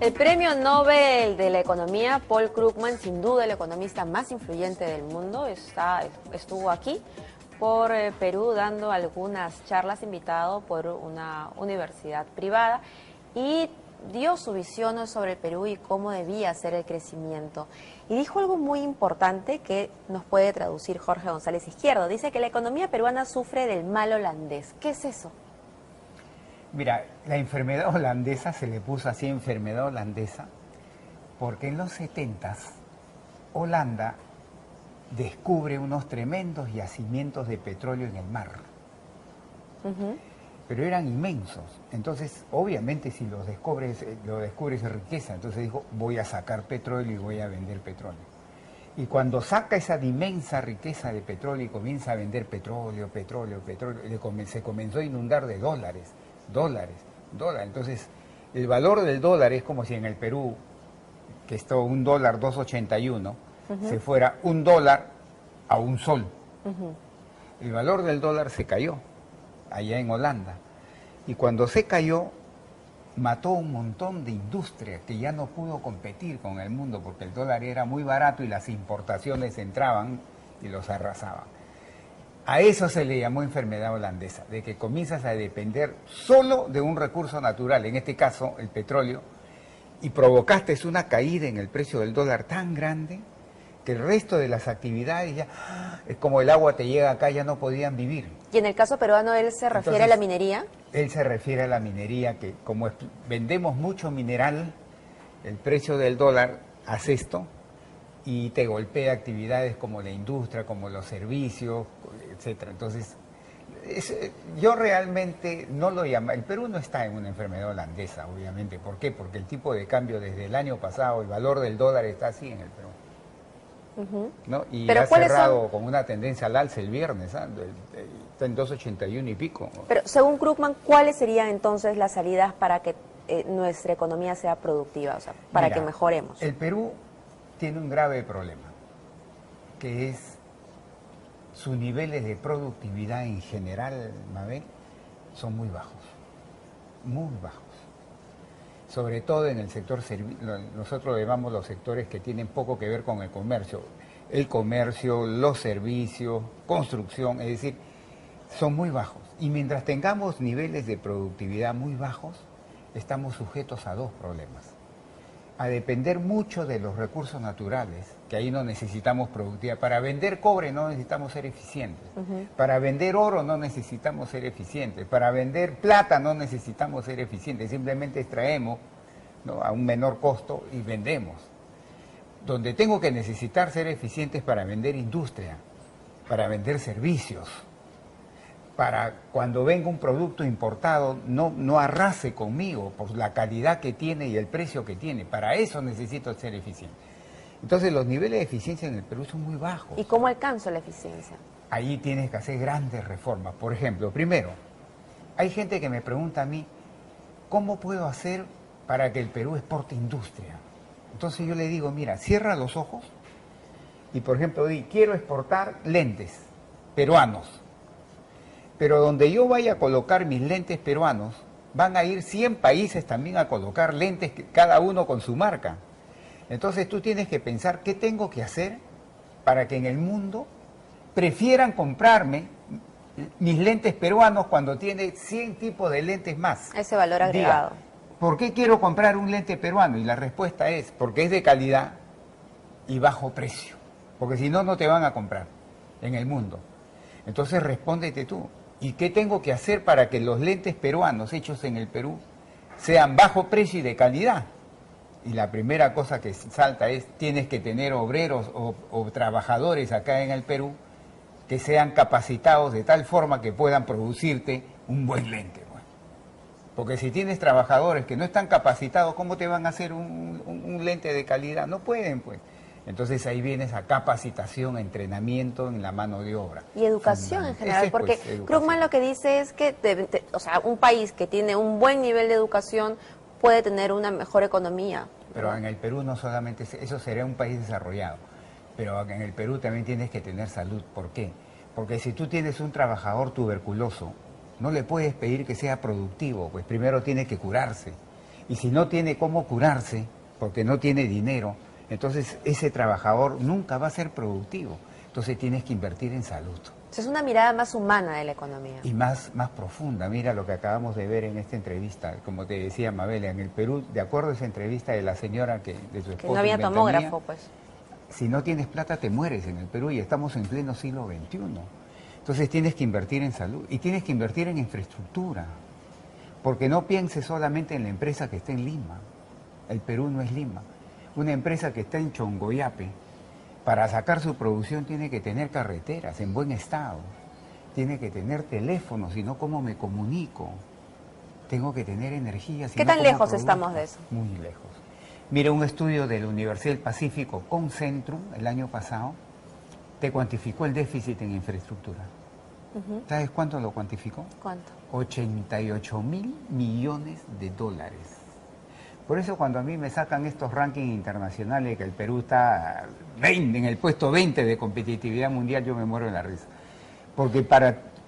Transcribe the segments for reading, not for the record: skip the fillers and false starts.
El premio Nobel de la Economía, Paul Krugman, sin duda el economista más influyente del mundo, estuvo aquí por Perú dando algunas charlas, invitado por una universidad privada, y dio su visión sobre el Perú y cómo debía ser el crecimiento. Y dijo algo muy importante que nos puede traducir Jorge González Izquierdo. Dice que la economía peruana sufre del mal holandés. ¿Qué es eso? Mira, la enfermedad holandesa se le puso así, enfermedad holandesa, porque en los 70s Holanda descubre unos tremendos yacimientos de petróleo en el mar. Pero eran inmensos. Entonces, obviamente, si los descubres, lo descubres es riqueza. Entonces dijo, voy a sacar petróleo y voy a vender petróleo. Y cuando saca esa inmensa riqueza de petróleo y comienza a vender petróleo, se comenzó a inundar de dólares. Entonces, el valor del dólar es como si en el Perú, que está un dólar 2.81, se fuera un dólar a un sol. El valor del dólar se cayó allá en Holanda. Y cuando se cayó, mató un montón de industria que ya no pudo competir con el mundo porque el dólar era muy barato y las importaciones entraban y los arrasaban. A eso se le llamó enfermedad holandesa, de que comienzas a depender solo de un recurso natural, en este caso el petróleo, y provocaste una caída en el precio del dólar tan grande que el resto de las actividades ya, es como el agua te llega acá, ya no podían vivir. Y en el caso peruano, ¿él se refiere a la minería? Él se refiere a la minería, que como vendemos mucho mineral, el precio del dólar hace esto y te golpea actividades como la industria, como los servicios, etcétera. Entonces, yo realmente no lo llamo. El Perú no está en una enfermedad holandesa, obviamente. ¿Por qué? Porque el tipo de cambio desde el año pasado, el valor del dólar está así en el Perú. ¿No? Y ¿Pero ha cerrado con una tendencia al alza el viernes, está en 2.81 y pico. Pero según Krugman, ¿cuáles serían entonces las salidas para que nuestra economía sea productiva, o sea, para que mejoremos? El Perú tiene un grave problema, que es sus niveles de productividad en general, Mabel, son muy bajos, sobre todo en el sector servicio. Nosotros le llamamos los sectores que tienen poco que ver con el comercio, los servicios, construcción, es decir, son muy bajos. Y mientras tengamos niveles de productividad muy bajos, estamos sujetos a dos problemas. A depender mucho de los recursos naturales, que ahí no necesitamos productividad. Para vender cobre no necesitamos ser eficientes. Para vender oro no necesitamos ser eficientes. Para vender plata no necesitamos ser eficientes. Simplemente extraemos, ¿no?, a un menor costo y vendemos. Donde tengo que necesitar ser eficientes para vender industria, para vender servicios, para cuando venga un producto importado no arrase conmigo por la calidad que tiene y el precio que tiene. Para eso necesito ser eficiente. Entonces los niveles de eficiencia en el Perú son muy bajos. ¿Y cómo alcanzo la eficiencia? Ahí tienes que hacer grandes reformas. Por ejemplo, primero, hay gente que me pregunta a mí, ¿cómo puedo hacer para que el Perú exporte industria? Entonces yo le digo, mira, cierra los ojos y, por ejemplo, di, quiero exportar lentes peruanos. Pero donde yo vaya a colocar mis lentes peruanos, van a ir 100 países también a colocar lentes, cada uno con su marca. Entonces tú tienes que pensar qué tengo que hacer para que en el mundo prefieran comprarme mis lentes peruanos cuando tiene 100 tipos de lentes más. Ese valor agregado. Diga, ¿por qué quiero comprar un lente peruano? Y la respuesta es, porque es de calidad y bajo precio. Porque si no, no te van a comprar en el mundo. Entonces respóndete tú. ¿Y qué tengo que hacer para que los lentes peruanos hechos en el Perú sean bajo precio y de calidad? Y la primera cosa que salta es, tienes que tener obreros o trabajadores acá en el Perú que sean capacitados de tal forma que puedan producirte un buen lente. Bueno. Porque si tienes trabajadores que no están capacitados, ¿cómo te van a hacer un lente de calidad? No pueden, pues. Entonces ahí viene esa capacitación, entrenamiento en la mano de obra. Y educación en general, porque Krugman lo que dice es que o sea, un país que tiene un buen nivel de educación puede tener una mejor economía. Pero en el Perú no solamente, eso sería un país desarrollado, pero en el Perú también tienes que tener salud. ¿Por qué? Porque si tú tienes un trabajador tuberculoso, no le puedes pedir que sea productivo, pues primero tiene que curarse. Y si no tiene cómo curarse, porque no tiene dinero, entonces ese trabajador nunca va a ser productivo. Entonces tienes que invertir en salud. Es una mirada más humana de la economía. Y más profunda. Mira lo que acabamos de ver en esta entrevista. Como te decía Mabel, en el Perú, de acuerdo a esa entrevista de la señora de su esposo, que no había en Ventanilla, tomógrafo, pues. si no tienes plata te mueres en el Perú y estamos en pleno siglo XXI. Entonces tienes que invertir en salud y tienes que invertir en infraestructura. Porque no pienses solamente en la empresa que está en Lima. El Perú no es Lima. Una empresa que está en Chongoyape, para sacar su producción tiene que tener carreteras en buen estado, tiene que tener teléfonos, si no, ¿cómo me comunico? Tengo que tener energía. ¿Qué tan lejos estamos de eso? Muy lejos. Mira, un estudio de la Universidad del Pacífico con Centrum el año pasado te cuantificó el déficit en infraestructura. ¿Sabes cuánto lo cuantificó? ¿Cuánto? 88.000 millones de dólares. Por eso cuando a mí me sacan estos rankings internacionales que el Perú está en el puesto 20 de competitividad mundial, yo me muero de la risa. Porque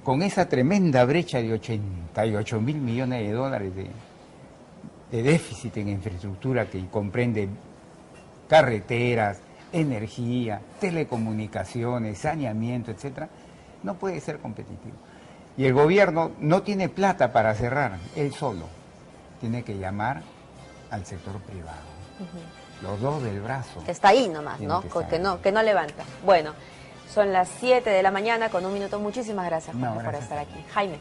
con esa tremenda brecha de 88.000 millones de dólares de déficit en infraestructura que comprende carreteras, energía, telecomunicaciones, saneamiento, etcétera, no puede ser competitivo. Y el gobierno no tiene plata para cerrar, él solo. Tiene que llamar al sector privado. Los dos del brazo. Está ahí nomás, ¿no? Que no levanta. Bueno, son las 7 de la mañana con un minuto. Muchísimas gracias, Jorge, por estar aquí. Jaime.